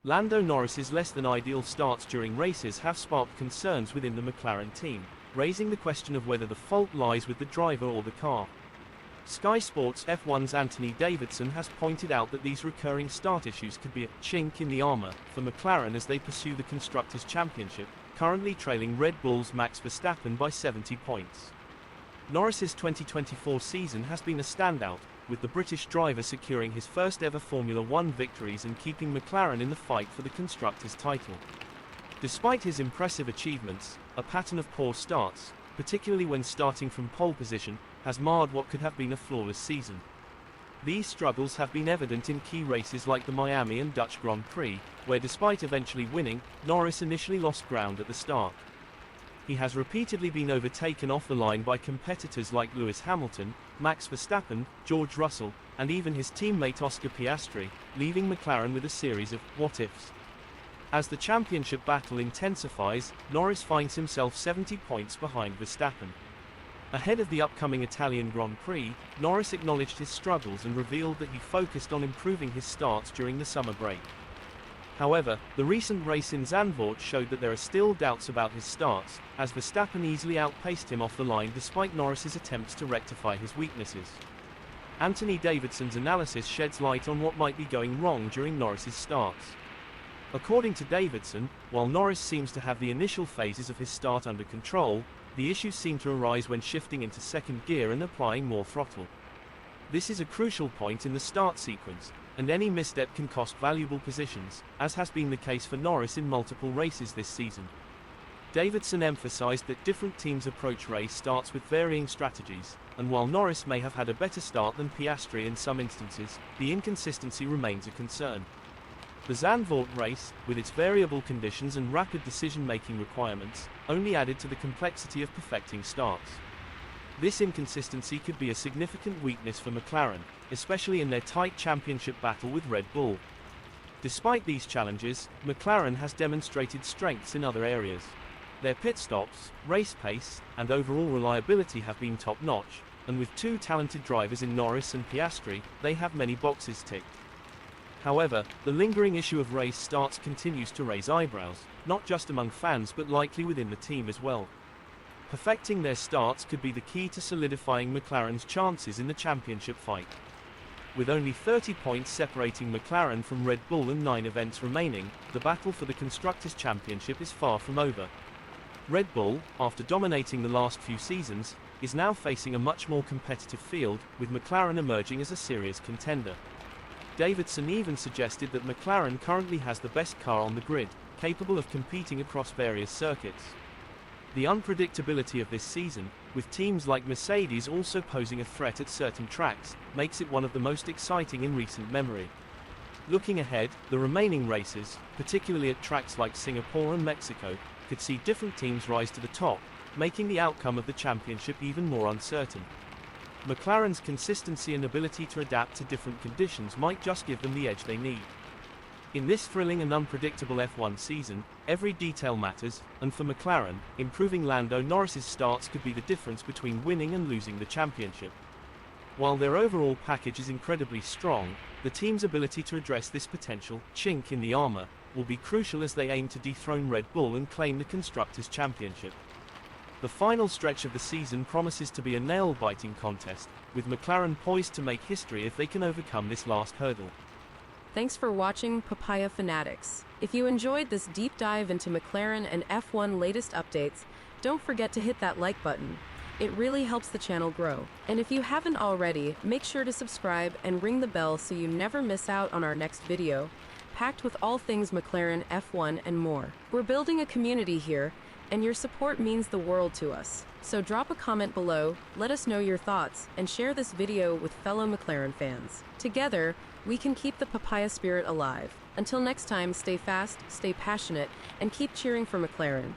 Lando Norris's less-than-ideal starts during races have sparked concerns within the McLaren team, raising the question of whether the fault lies with the driver or the car. Sky Sports F1's Anthony Davidson has pointed out that these recurring start issues could be a chink in the armour for McLaren as they pursue the Constructors Championship, currently trailing Red Bull's Max Verstappen by 70 points. Norris's 2024 season has been a standout, with the British driver securing his first ever Formula One victories and keeping McLaren in the fight for the Constructors' title. Despite his impressive achievements, a pattern of poor starts, particularly when starting from pole position, has marred what could have been a flawless season. These struggles have been evident in key races like the Miami and Dutch Grand Prix, where despite eventually winning, Norris initially lost ground at the start. He has repeatedly been overtaken off the line by competitors like Lewis Hamilton, Max Verstappen, George Russell, and even his teammate Oscar Piastri, leaving McLaren with a series of what-ifs. As the championship battle intensifies, Norris finds himself 70 points behind Verstappen. Ahead of the upcoming Italian Grand Prix, Norris acknowledged his struggles and revealed that he focused on improving his starts during the summer break. However, the recent race in Zandvoort showed that there are still doubts about his starts, as Verstappen easily outpaced him off the line despite Norris's attempts to rectify his weaknesses. Anthony Davidson's analysis sheds light on what might be going wrong during Norris's starts. According to Davidson, while Norris seems to have the initial phases of his start under control, the issues seem to arise when shifting into second gear and applying more throttle. This is a crucial point in the start sequence, and any misstep can cost valuable positions, as has been the case for Norris in multiple races this season. Davidson emphasized that different teams approach race starts with varying strategies, and while Norris may have had a better start than Piastri in some instances, the inconsistency remains a concern. The Zandvoort race, with its variable conditions and rapid decision-making requirements, only added to the complexity of perfecting starts. This inconsistency could be a significant weakness for McLaren, especially in their tight championship battle with Red Bull. Despite these challenges, McLaren has demonstrated strengths in other areas. Their pit stops, race pace, and overall reliability have been top-notch, and with two talented drivers in Norris and Piastri, they have many boxes ticked. However, the lingering issue of race starts continues to raise eyebrows, not just among fans but likely within the team as well. Perfecting their starts could be the key to solidifying McLaren's chances in the championship fight. With only 30 points separating McLaren from Red Bull and 9 events remaining, the battle for the Constructors' Championship is far from over. Red Bull, after dominating the last few seasons, is now facing a much more competitive field, with McLaren emerging as a serious contender. Davidson even suggested that McLaren currently has the best car on the grid, capable of competing across various circuits. The unpredictability of this season, with teams like Mercedes also posing a threat at certain tracks, makes it one of the most exciting in recent memory. Looking ahead, the remaining races, particularly at tracks like Singapore and Mexico, could see different teams rise to the top, making the outcome of the championship even more uncertain. McLaren's consistency and ability to adapt to different conditions might just give them the edge they need. In this thrilling and unpredictable F1 season, every detail matters, and for McLaren, improving Lando Norris's starts could be the difference between winning and losing the championship. While their overall package is incredibly strong, the team's ability to address this potential chink in the armour will be crucial as they aim to dethrone Red Bull and claim the Constructors' Championship. The final stretch of the season promises to be a nail-biting contest, with McLaren poised to make history if they can overcome this last hurdle. Thanks for watching, Papaya Fanatics. If you enjoyed this deep dive into McLaren and F1 latest updates, don't forget to hit that like button. It really helps the channel grow. And if you haven't already, make sure to subscribe and ring the bell so you never miss out on our next video, packed with all things McLaren, F1, and more. We're building a community here, and your support means the world to us. So drop a comment below, let us know your thoughts, and share this video with fellow McLaren fans. Together, we can keep the papaya spirit alive. Until next time, stay fast, stay passionate, and keep cheering for McLaren.